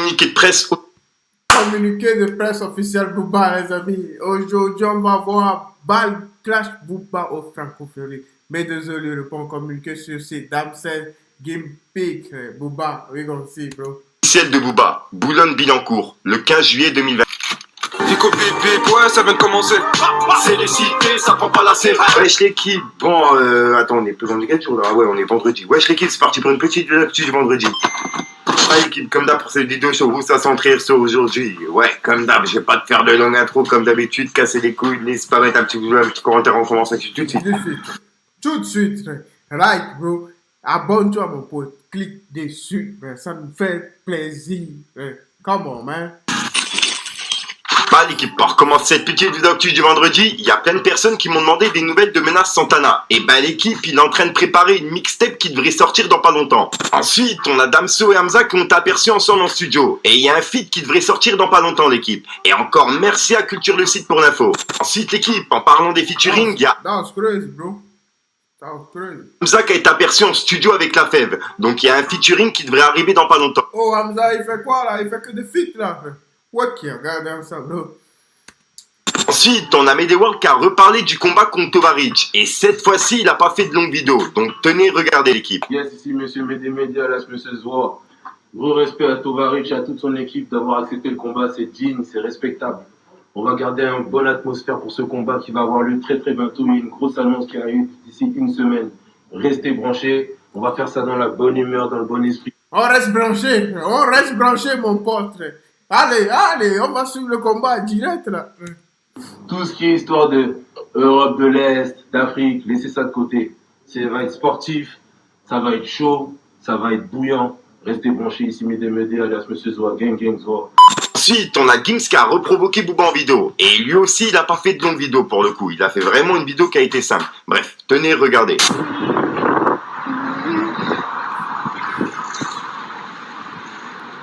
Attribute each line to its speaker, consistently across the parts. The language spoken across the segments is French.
Speaker 1: communiqué de presse.
Speaker 2: Communiqué de presse officiel Booba, les amis. Aujourd'hui, on va voir Bal Clash Booba au Francophonie. Mais désolé, le point communiqué sur ces Damsel Game Pick. Booba, we gonna see, bro.
Speaker 1: Officiel de Booba, Boulogne-Billancourt, le 15 juillet 2020.
Speaker 3: Fico Pipi, ouais, ça vient de commencer.
Speaker 1: C'est les cités, ça prend pas la scène. Wesh l'équipe, bon, attends, on est plus dans quel jour là? Ouais, on est vendredi. Wesh l'équipe, c'est parti pour une petite actu du vendredi. Ouais l'équipe, comme d'hab pour cette vidéo sur vous, ça centrer sur aujourd'hui. Ouais, comme d'hab, je vais pas te faire de longue intro comme d'habitude, casser les couilles, n'hésite pas à mettre un petit commentaire en commençant tout de suite.
Speaker 2: Tout de suite, right, bro. Abonne-toi, mon pote. Clique dessus, ça me fait plaisir. Come on, man.
Speaker 1: Bah l'équipe, pour commencer cette petite vidéo actu du vendredi, il y a plein de personnes qui m'ont demandé des nouvelles de Menace Santana. Et bah l'équipe, il est en train de préparer une mixtape qui devrait sortir dans pas longtemps. Ensuite, on a Damso et Hamza qui ont aperçu ensemble en studio. Et il y a un feat qui devrait sortir dans pas longtemps l'équipe. Et encore merci à Culture le Site pour l'info. Ensuite l'équipe, en parlant des featuring, il y a
Speaker 2: That's crazy, bro. That's crazy.
Speaker 1: Hamza qui a été aperçu en studio avec La Fève. Donc il y a un featuring qui devrait arriver dans pas longtemps.
Speaker 2: Oh, Hamza, il fait quoi là? Il fait que des feats là. What qui regarde ça, bro?
Speaker 1: Ensuite, on a Medeworld qui a reparlé du combat contre Tovaric. Et cette fois-ci, il n'a pas fait de longue vidéo. Donc tenez, regardez l'équipe.
Speaker 4: Yes, ici monsieur Média, là, monsieur Zoa. Gros respect à Tovaric et à toute son équipe d'avoir accepté le combat. C'est digne, c'est respectable. On va garder une bonne atmosphère pour ce combat qui va avoir lieu très très bientôt. Il y a une grosse annonce qui arrive d'ici une semaine. Restez branchés. On va faire ça dans la bonne humeur, dans le bon esprit.
Speaker 2: On reste branché, mon pote. Allez, on va suivre le combat direct là.
Speaker 4: Tout ce qui est histoire de Europe de l'Est, d'Afrique, laissez ça de côté. Ça va être sportif, ça va être chaud, ça va être bouillant. Restez branchés ici, Média, alias Monsieur Zoa, gang Zoa.
Speaker 1: Ensuite, on a Gims qui a reprovoqué Booba en vidéo. Et lui aussi, il n'a pas fait de longue vidéo pour le coup. Il a fait vraiment une vidéo qui a été simple. Bref, tenez, regardez.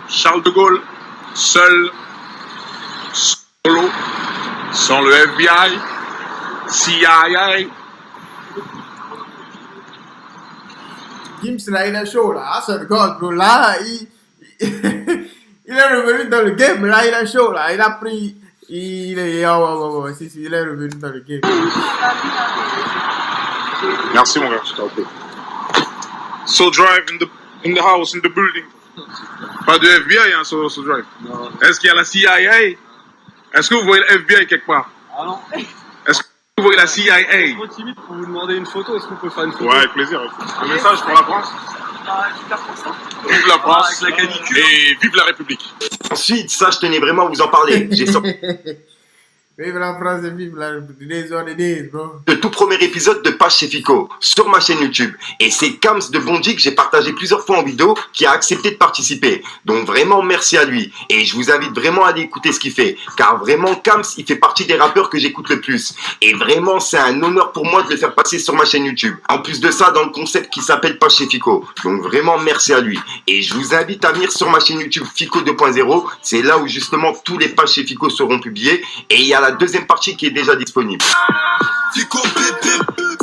Speaker 3: Charles de Gaulle, seul, solo, sans le FBI, CIA.
Speaker 2: Gims là, il est chaud là. Ah, c'est God, bro. Là, il est revenu dans le game. Là, il est chaud là. Il a pris. Il est. Si, il est revenu dans le game.
Speaker 3: Merci mon gars, je t'en prie. So drive in the house, in the building. Pas de FBI, hein, so drive.
Speaker 5: Non.
Speaker 3: Est-ce qu'il y a la CIA? Est-ce que vous voyez le FBI quelque part?
Speaker 5: Ah non.
Speaker 3: Est-ce que vous voyez la CIA?
Speaker 5: Je suis trop timide pour vous demander une photo. Est-ce qu'on peut faire une photo?
Speaker 3: Ouais, avec plaisir. Un message pour la France. Vive la France
Speaker 5: Avec la canicule.
Speaker 3: et vive la République.
Speaker 1: Ensuite, ça, je tenais vraiment à vous en parler. J'ai sorti
Speaker 2: Vive la France et vive la République. Des on est bro.
Speaker 1: le tout premier épisode de Page chez Fico sur ma chaîne YouTube. Et c'est Kams de Bondy que j'ai partagé plusieurs fois en vidéo qui a accepté de participer. Donc vraiment merci à lui. Et je vous invite vraiment à aller écouter ce qu'il fait. Car vraiment Kams, il fait partie des rappeurs que j'écoute le plus. Et vraiment c'est un honneur pour moi de le faire passer sur ma chaîne YouTube. En plus de ça, dans le concept qui s'appelle Page chez Fico. Donc vraiment merci à lui. Et je vous invite à venir sur ma chaîne YouTube Fico 2.0. C'est là où justement tous les pages chez Fico seront publiés. Et il y a la deuxième partie qui est déjà disponible.
Speaker 6: Fico bébé,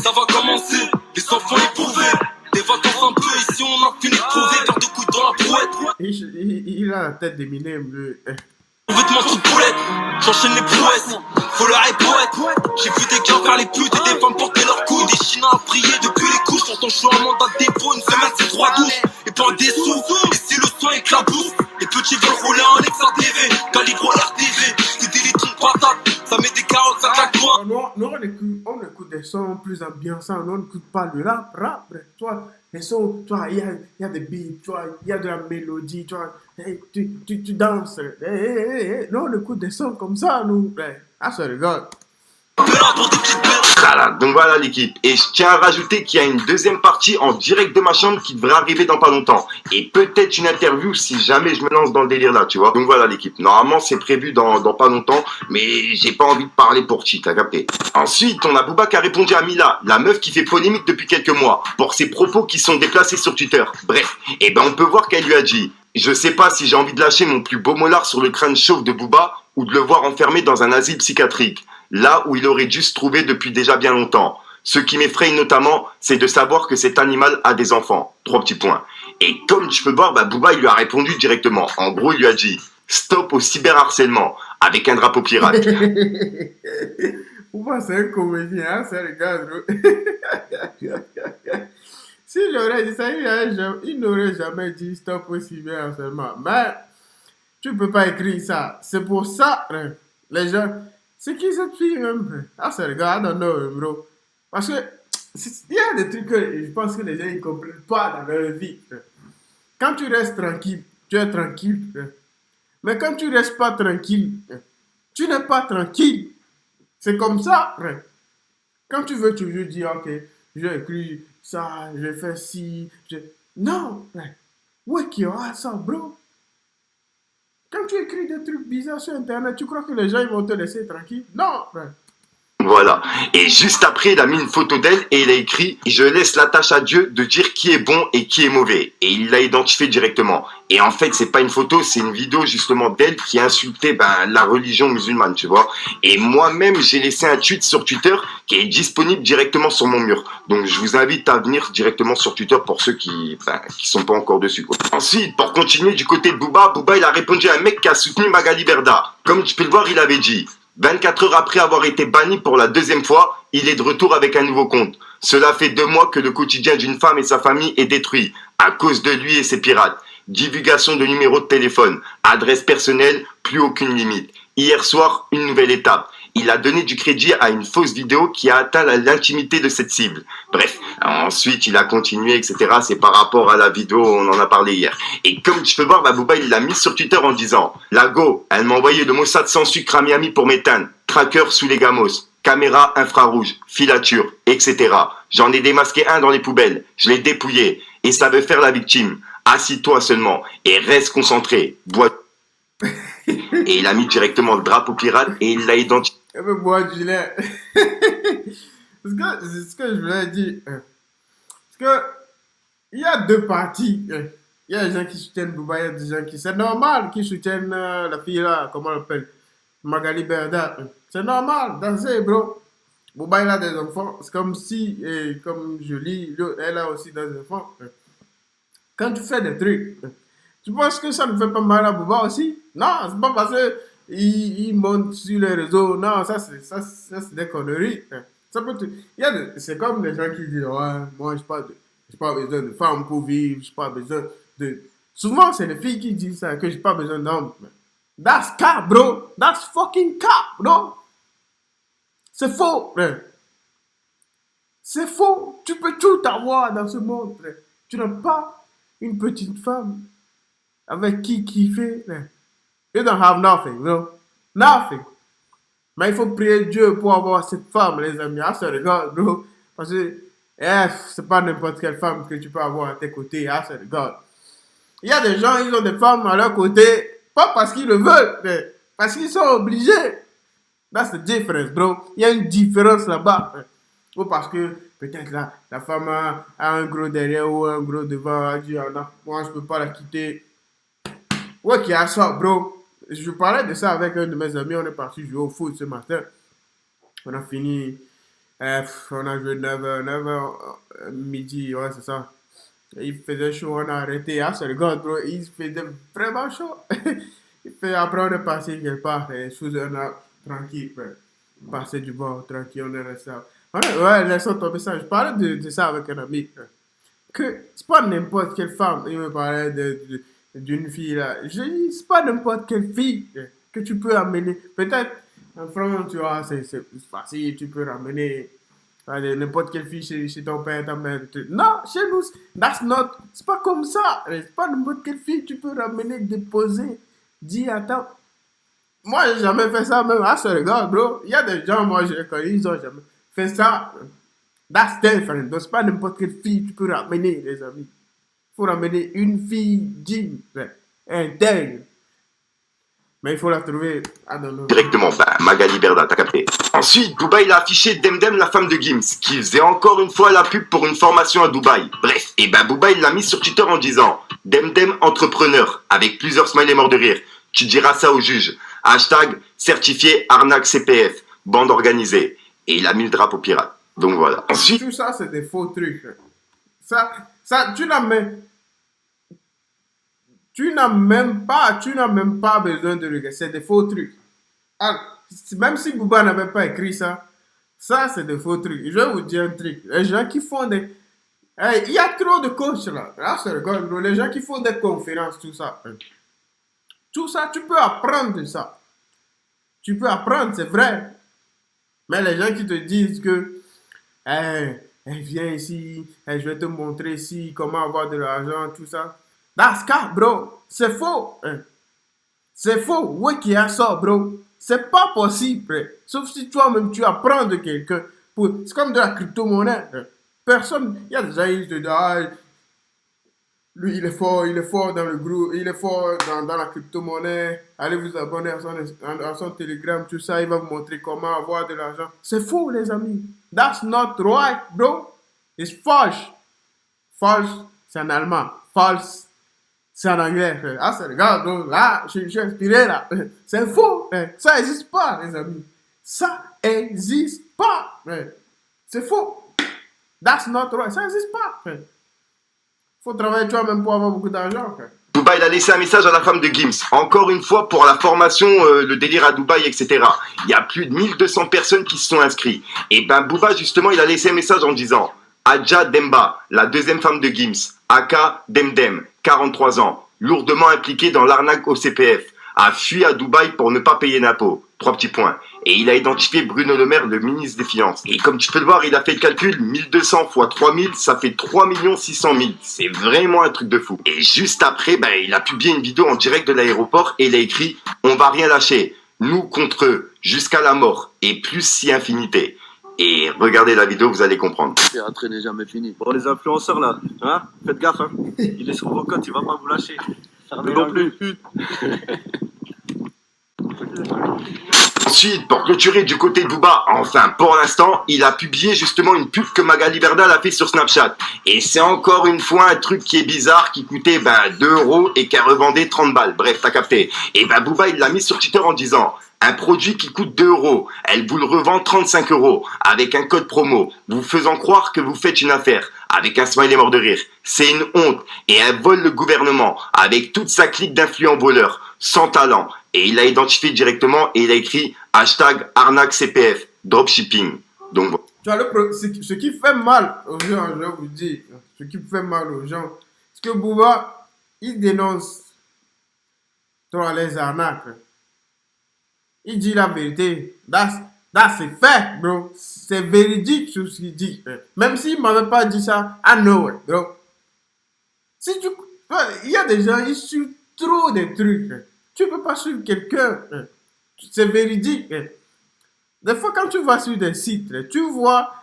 Speaker 6: ça va commencer. Les enfants éprouvés. Des vacances un peu ici, on a fini de trouver. Faire de coups dans la brouette.
Speaker 2: Il a la tête d'Eminem, le.
Speaker 6: Vêtements sous boulette, j'enchaîne les prouesses. Faut le hype poète. J'ai vu des gars faire les putes et des femmes porter leurs couilles. Des Chinois à prier depuis les couches. J'entends je suis en mandat de dépôt. Une semaine c'est 3 douches. Et pas des sous. Et si le soin éclabousse, les petits veulent rouler en Alexa TV. Calibre RTV. Des délitons de patates. Ça met des carottes, ça claque loin.
Speaker 2: Nous, on écoute des sons plus ambiançants. On n'écoute pas le rap. Tu vois, les sons, tu vois, il y a des beats, tu vois, il y a de la mélodie, tu vois. Hey, tu danses. Hey. Non, on écoute des sons comme ça, nous. Ah, ça rigole.
Speaker 1: Voilà, donc voilà l'équipe. Et je tiens à rajouter qu'il y a une deuxième partie en direct de ma chambre qui devrait arriver dans pas longtemps. Et peut-être une interview si jamais je me lance dans le délire là, tu vois. Donc voilà l'équipe. Normalement c'est prévu dans pas longtemps, mais j'ai pas envie de parler pour chi, t'as capté. Ensuite, on a Booba qui a répondu à Mila, la meuf qui fait polémique depuis quelques mois, pour ses propos qui sont déplacés sur Twitter. Bref, et ben on peut voir qu'elle lui a dit: je sais pas si j'ai envie de lâcher mon plus beau molar sur le crâne chauve de Booba ou de le voir enfermé dans un asile psychiatrique, là où il aurait dû se trouver depuis déjà bien longtemps. Ce qui m'effraie notamment, c'est de savoir que cet animal a des enfants. 3 petits points. Et comme tu peux voir, Booba, il lui a répondu directement. En gros, il lui a dit « Stop au cyberharcèlement » avec un drapeau pirate.
Speaker 2: Pourquoi c'est un comédien, hein, c'est un gars, gros. S'il aurait dit ça, il n'aurait jamais dit stop au cyberharcèlement. Mais tu peux pas écrire ça. C'est pour ça, hein, les gens, c'est qui cette fille même? Ah, c'est le gars, I don't know, bro. Parce que il y a des trucs que je pense que les gens ne comprennent pas dans leur vie. Quand tu restes tranquille, tu es tranquille. Mais quand tu restes pas tranquille, tu n'es pas tranquille. C'est comme ça. Quand tu veux toujours dire, ok, j'ai écrit ça, j'ai fait ci, non, wake your ass up, bro. Quand tu écris des trucs bizarres sur Internet, tu crois que les gens ils vont te laisser tranquille? Non,
Speaker 1: Voilà. Et juste après, il a mis une photo d'elle et il a écrit « Je laisse la tâche à Dieu de dire qui est bon et qui est mauvais ». Et il l'a identifié directement. Et en fait, c'est pas une photo, c'est une vidéo justement d'elle qui insultait la religion musulmane, tu vois. Et moi-même, j'ai laissé un tweet sur Twitter qui est disponible directement sur mon mur. Donc, je vous invite à venir directement sur Twitter pour ceux qui sont pas encore dessus, quoi. Ensuite, pour continuer du côté de Booba, il a répondu à un mec qui a soutenu Magali Berda. Comme tu peux le voir, il avait dit 24 heures après avoir été banni pour la 2e fois, il est de retour avec un nouveau compte. Cela fait 2 mois que le quotidien d'une femme et sa famille est détruit à cause de lui et ses pirates. Divulgation de numéros de téléphone, adresse personnelle, plus aucune limite. Hier soir, une nouvelle étape. Il a donné du crédit à une fausse vidéo qui a atteint l'intimité de cette cible. Bref, ensuite il a continué, etc. C'est par rapport à la vidéo, on en a parlé hier. Et comme tu peux voir, Booba, il l'a mis sur Twitter en disant « La go, elle m'a envoyé le Mossad sans sucre à Miami pour m'éteindre. Tracker sous les gamos. Caméra infrarouge, filature, etc. J'en ai démasqué un dans les poubelles. Je l'ai dépouillé. Et ça veut faire la victime. Assis-toi seulement et reste concentré. Bois. » Et il a mis directement le drapeau pirate et il l'a identifié.
Speaker 2: Et me boire du lait. C'est ce que je voulais dire. Parce que il y a 2 parties. Il y a des gens qui soutiennent Booba, il y a des gens qui... C'est normal qu'ils soutiennent la fille là, comment on l'appelle, Magali Berda. C'est normal, danser, bro. Booba, il a des enfants. C'est comme si, comme je lis, elle a aussi des enfants. Quand tu fais des trucs, tu penses que ça ne fait pas mal à Booba aussi? Non, c'est pas parce que il monte sur les réseaux. Non, ça c'est des conneries. Ça peut c'est comme les gens qui disent, ouais, moi j'ai pas besoin de femmes pour vivre, j'ai pas besoin de... Souvent, c'est les filles qui disent ça, que j'ai pas besoin d'hommes. That's cap, bro. That's fucking cap, bro. C'est faux, c'est faux. Tu peux tout avoir dans ce monde. Tu n'as pas une petite femme avec qui kiffer. You don't have nothing, bro. Nothing. Mais il faut prier Dieu pour avoir cette femme, les amis. Ah, ça regarde, bro. Parce que c'est pas n'importe quelle femme que tu peux avoir à tes côtés. Ah, ça regarde. Il y a des gens, ils ont des femmes à leur côté, pas parce qu'ils le veulent, mais parce qu'ils sont obligés. That's the difference, bro. Il y a une différence là-bas. Ou parce que peut-être la femme a un gros derrière ou un gros devant. Elle dit, ah, non, moi, je peux pas la quitter. Ouais, qui a ça, bro. Je parlais de ça avec un de mes amis. On est parti jouer au foot ce matin. On a fini. On a joué 9h, midi. Ouais, c'est ça. Il faisait chaud. On a arrêté. Ah, c'est le gars, bro. Il faisait vraiment chaud. Après, on est passé quelque part. Sous un arbre, tranquille. Passer du bord, tranquille. On est resté. Ouais, laissons tomber ça. Je parlais de ça avec un ami. Que c'est pas n'importe quelle femme. Il me parlait d'une fille là. Je dis, c'est pas n'importe quelle fille que tu peux amener. Peut-être en France, tu vois, c'est facile, tu peux ramener n'importe quelle fille chez ton père, ta mère. Non, chez nous, c'est pas comme ça. C'est pas n'importe quelle fille tu peux ramener, déposer, dire, attends. Moi, j'ai jamais fait ça, même à ce regard, bro. Il y a des gens, moi, je les connais, ils ont jamais fait ça. That's different. Donc, c'est pas n'importe quelle fille tu peux ramener, les amis. Il faut ramener une fille digne, intègre. Mais il faut la trouver,
Speaker 1: directement, Magali Berda, t'as capté. Ensuite, Booba, il a affiché Demdem, la femme de Gims, qui faisait encore une fois la pub pour une formation à Dubaï. Bref, et Booba, il l'a mis sur Twitter en disant « Demdem entrepreneur », avec plusieurs smileys morts de rire. Tu diras ça au juge. Hashtag certifié arnaque CPF, bande organisée. Et il a mis le drapeau pirate. Donc voilà. Ensuite,
Speaker 2: Tout ça, c'est des faux trucs. Ça, tu n'as même pas besoin de regarder. C'est des faux trucs. Ah, même si Booba n'avait pas écrit ça, ça, c'est des faux trucs. Je vais vous dire un truc. Les gens qui font des... Hey, il y a trop de coachs là. Là, c'est rigolo, bro. Les gens qui font des conférences, tout ça. Tout ça, tu peux apprendre de ça. Tu peux apprendre, c'est vrai. Mais les gens qui te disent que viens ici, je vais te montrer ici comment avoir de l'argent, tout ça. That's cap, bro. C'est faux. C'est faux. Oui, qui a ça, bro. C'est pas possible. Sauf si toi-même tu apprends de quelqu'un. C'est comme de la crypto-monnaie. Personne, il y a des gens qui te disent, lui il est fort dans le groupe, il est fort dans la crypto-monnaie. Allez vous abonner à son Telegram, tout ça, il va vous montrer comment avoir de l'argent. C'est faux, les amis. That's not right, bro. It's false. False, c'est en allemand. False, c'est en anglais. Ah, c'est regarde, donc là, je suis inspiré là. C'est faux. Ça n'existe pas, les amis. Ça n'existe pas. C'est faux. That's not right. Ça n'existe pas. Faut travailler toi-même pour avoir beaucoup d'argent.
Speaker 1: Booba, il a laissé un message à la femme de Gims. Encore une fois, pour la formation, le délire à Dubaï, etc. Il y a plus de 1200 personnes qui se sont inscrites. Et ben, Booba, justement, il a laissé un message en disant Adja Demba, la deuxième femme de Gims, aka Demdem, 43 ans, lourdement impliquée dans l'arnaque au CPF, a fui à Dubaï pour ne pas payer d'impôts. 3 petits points. Et il a identifié Bruno Le Maire, le ministre des Finances. Et comme tu peux le voir, il a fait le calcul, 1200 fois 3000, ça fait 3 600 000. C'est vraiment un truc de fou. Et juste après, il a publié une vidéo en direct de l'aéroport et il a écrit « On va rien lâcher. Nous contre eux, jusqu'à la mort. Et plus si infinité. » Et regardez la vidéo, vous allez comprendre.
Speaker 5: Le théâtre n'est jamais fini. Bon, les influenceurs là, hein, faites gaffe, hein. Il est sur vos côtes, il va pas vous lâcher. Fermez non plus.
Speaker 1: Ensuite, pour clôturer du côté de Booba, enfin pour l'instant, il a publié justement une pub que Magali Berdal a fait sur Snapchat. Et c'est encore une fois un truc qui est bizarre, qui coûtait 2 € et qui a revendé 30 balles. Bref, t'as capté. Et Booba, il l'a mis sur Twitter en disant un produit qui coûte 2 €, elle vous le revend 35 € avec un code promo, vous faisant croire que vous faites une affaire, avec un smiley mort de rire. C'est une honte et elle vole le gouvernement avec toute sa clique d'influents voleurs, sans talent. Et il l'a identifié directement et il a écrit #arnaque CPF, dropshipping. Donc
Speaker 2: Tu vois, ce qui fait mal aux gens, je vous dis, ce qui fait mal aux gens, c'est que Booba, il dénonce les arnaques. Il dit la vérité. That's a fact, bro. C'est véridique ce qu'il dit. Même s'il m'avait pas dit ça, I know it, bro. Il y a des gens, ils suivent trop des trucs. Tu peux pas suivre quelqu'un. C'est véridique. Des fois, quand tu vas sur des sites, tu vois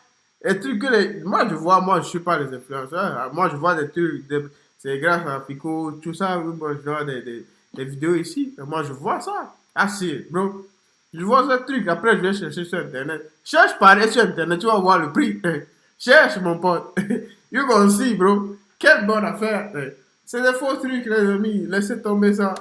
Speaker 2: des trucs que moi, je suis pas les influenceurs. Moi, je vois des trucs, c'est grâce à Pico, tout ça. Moi, je vois des vidéos ici. Moi, je vois ça. Ah, si, bro. Je vois ce truc, après je vais chercher sur internet. Cherche pareil sur internet, tu vas voir le prix. Cherche mon pote. You gonna see, bro. Quelle bonne affaire. C'est des faux trucs, les amis. Laissez tomber ça.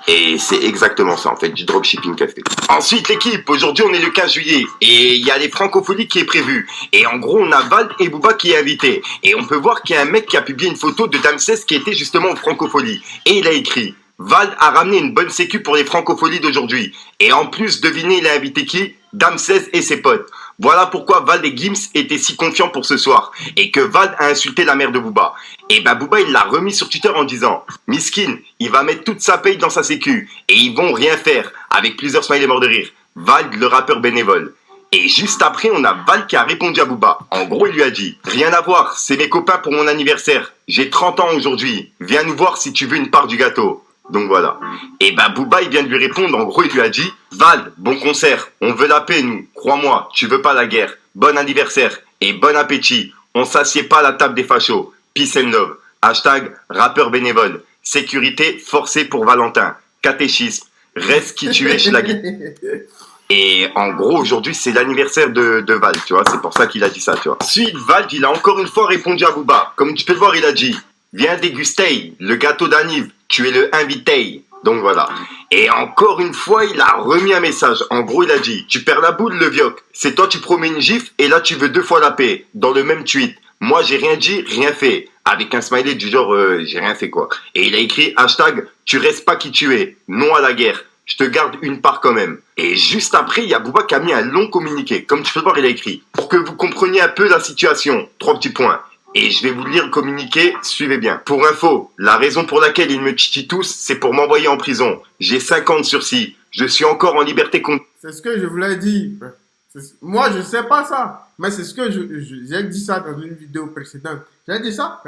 Speaker 1: Et c'est exactement ça en fait, du dropshipping café. Ensuite l'équipe, aujourd'hui on est le 15 juillet et il y a les francopholies qui est prévu. Et en gros on a Vald et Booba qui est invité. Et on peut voir qu'il y a un mec qui a publié une photo de Damses qui était justement aux francopholies. Et il a écrit Vald a ramené une bonne sécu pour les francopholies d'aujourd'hui. Et en plus, devinez, il a invité qui? Damses et ses potes. Voilà pourquoi Vald et Gims étaient si confiants pour ce soir. Et que Vald a insulté la mère de Booba. Et Booba, il l'a remis sur Twitter en disant Miskin, il va mettre toute sa paye dans sa sécu. Et ils vont rien faire. Avec plusieurs smileys morts de rire. Vald, le rappeur bénévole. Et juste après, on a Vald qui a répondu à Booba. En gros, il lui a dit rien à voir, c'est mes copains pour mon anniversaire. J'ai 30 ans aujourd'hui. Viens nous voir si tu veux une part du gâteau. Donc voilà. Et Booba, il vient de lui répondre. En gros, il lui a dit Vald, bon concert. On veut la paix, nous. Crois-moi, tu veux pas la guerre. Bon anniversaire et bon appétit. On s'assied pas à la table des fachos. Peace and love. #rappeur bénévole. Sécurité forcée pour Valentin. Catéchisme. Reste qui tu es, Schlaggy. Et en gros, aujourd'hui, c'est l'anniversaire de Vald, tu vois. C'est pour ça qu'il a dit ça, tu vois. Ensuite, Vald, il a encore une fois répondu à Booba. Comme tu peux le voir, il a dit viens déguster le gâteau d'anniv. Tu es le invité. Donc voilà. Et encore une fois, il a remis un message. En gros, il a dit, tu perds la boule, le vioc. C'est toi, tu promets une gifle et là, tu veux 2 fois la paix. Dans le même tweet. Moi, j'ai rien dit, rien fait. Avec un smiley du genre, j'ai rien fait quoi. Et il a écrit, hashtag, tu restes pas qui tu es. Non à la guerre. Je te garde une part quand même. Et juste après, il y a Booba qui a mis un long communiqué. Comme tu peux le voir, il a écrit, pour que vous compreniez un peu la situation. 3 petits points. Et je vais vous lire le communiqué, suivez bien. Pour info, la raison pour laquelle ils me titillent tous, c'est pour m'envoyer en prison. J'ai 5 ans de sursis. Je suis encore en liberté
Speaker 2: C'est ce que je voulais dire. Moi, je sais pas ça. Mais c'est ce que j'ai dit ça dans une vidéo précédente. J'ai dit ça.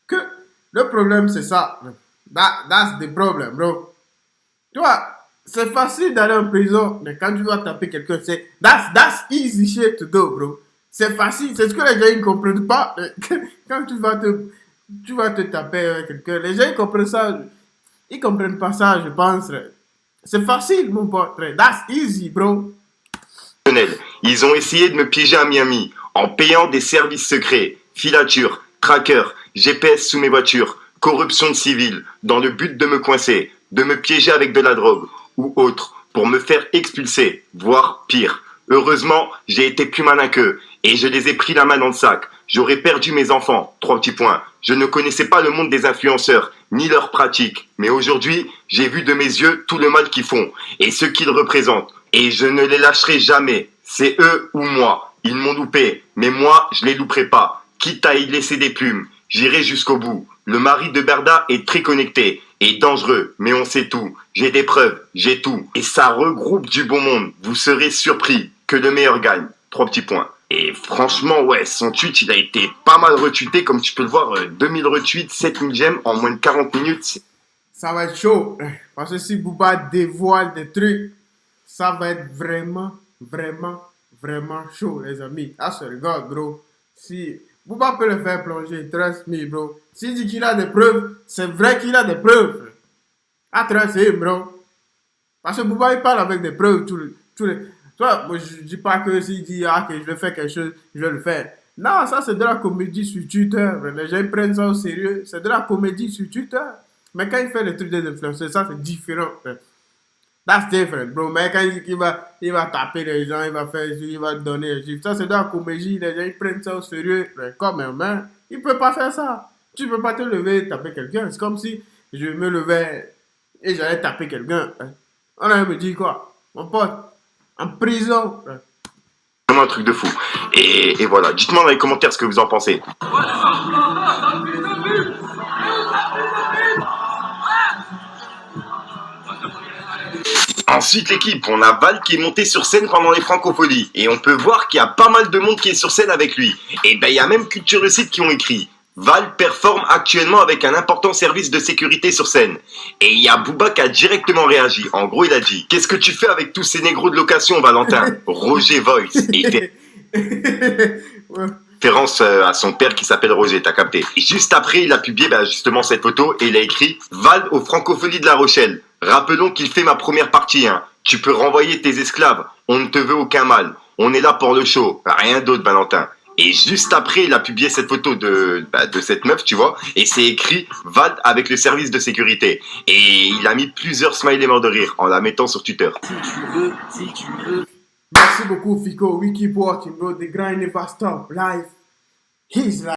Speaker 2: Que le problème, c'est ça. That's the problem, bro. Tu vois, c'est facile d'aller en prison, mais quand tu dois taper quelqu'un, c'est that's easy shit to do, bro. C'est facile, c'est ce que les gens ne comprennent pas. Quand tu vas te taper avec quelqu'un, les gens ils comprennent ça. Ils comprennent pas ça, je pense. C'est facile, mon pote. That's easy, bro.
Speaker 1: Ils ont essayé de me piéger à Miami en payant des services secrets, filature, tracker, GPS sous mes voitures, corruption de civils, dans le but de me coincer, de me piéger avec de la drogue ou autre, pour me faire expulser, voire pire. Heureusement, j'ai été plus malin qu'eux et je les ai pris la main dans le sac. J'aurais perdu mes enfants. 3 petits points. Je ne connaissais pas le monde des influenceurs, ni leurs pratiques. Mais aujourd'hui, j'ai vu de mes yeux tout le mal qu'ils font et ce qu'ils représentent. Et je ne les lâcherai jamais. C'est eux ou moi. Ils m'ont loupé, mais moi, je les louperai pas. Quitte à y laisser des plumes, j'irai jusqu'au bout. Le mari de Berda est très connecté et dangereux, mais on sait tout. J'ai des preuves, j'ai tout. Et ça regroupe du bon monde. Vous serez surpris que le meilleur gagne. 3 petits points. Et franchement, ouais, son tweet, il a été pas mal retweeté. Comme tu peux le voir, 2000 retweets, 7000 j'aime en moins de 40 minutes.
Speaker 2: Ça va être chaud. Parce que si Booba dévoile des trucs, ça va être vraiment chaud, les amis. Ah, se regarde, bro. Si Booba peut le faire plonger, trust me, bro. S'il dit qu'il a des preuves, c'est vrai qu'il a des preuves. Ah, trust him, bro. Parce que Booba, il parle avec des preuves tous les... Toi, moi, je dis pas que s'il dit que je vais faire quelque chose, je vais le faire. Non, ça c'est de la comédie sur Twitter. Les gens prennent ça au sérieux. C'est de la comédie sur Twitter. Mais quand il fait les trucs des influenceurs, ça c'est différent. That's different, bro. Mais quand il va taper les gens, il va donner les chiffres. Ça c'est de la comédie. Les gens ils prennent ça au sérieux. Mais quand même, hein, il peut pas faire ça. Tu peux pas te lever et taper quelqu'un. C'est comme si je me levais et j'allais taper quelqu'un. On allait me dire quoi? Mon pote, en prison.
Speaker 1: Vraiment un truc de fou. Et voilà, dites-moi dans les commentaires ce que vous en pensez. Ensuite l'équipe, on a Val qui est monté sur scène pendant les Francophonies. Et on peut voir qu'il y a pas mal de monde qui est sur scène avec lui. Et ben il y a même Culture Site qui ont écrit: Val performe actuellement avec un important service de sécurité sur scène. Et il y a Booba qui a directement réagi. En gros, il a dit: qu'est-ce que tu fais avec tous ces négros de location, Valentin? Roger Voice. Et il fait référence à son père qui s'appelle Roger, t'as capté. Et juste après, il a publié justement cette photo et il a écrit: Val aux Francophonies de La Rochelle. Rappelons qu'il fait ma première partie. Hein. Tu peux renvoyer tes esclaves. On ne te veut aucun mal. On est là pour le show. Rien d'autre, Valentin. Et juste après, il a publié cette photo de cette meuf, tu vois, et c'est écrit Val avec le service de sécurité. Et il a mis plusieurs smileys morts de rire en la mettant sur Twitter.
Speaker 6: Si tu veux.
Speaker 2: Merci beaucoup, Fico. We keep working, bro. The grind never stop. Life is life.